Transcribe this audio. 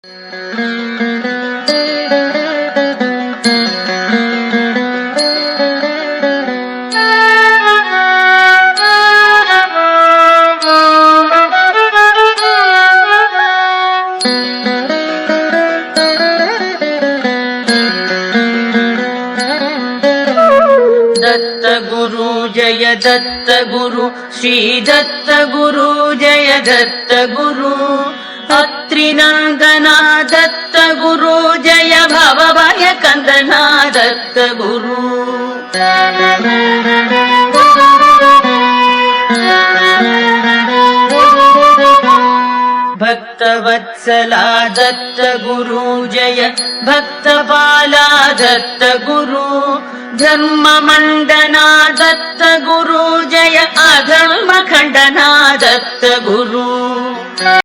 दत्त गुरु जय दत्त गुरु श्री दत्त गुरु जय दत्त गुरु अत्रिनंदना दत्त गुरु जय भवभय कंदना दत्त गुरु भक्तवत्सला दत्त गुरु जय भक्तपाला दत्त गुरु धर्म मंडना दत्त गुरु जय अधर्म खंडना दत्त गुरु।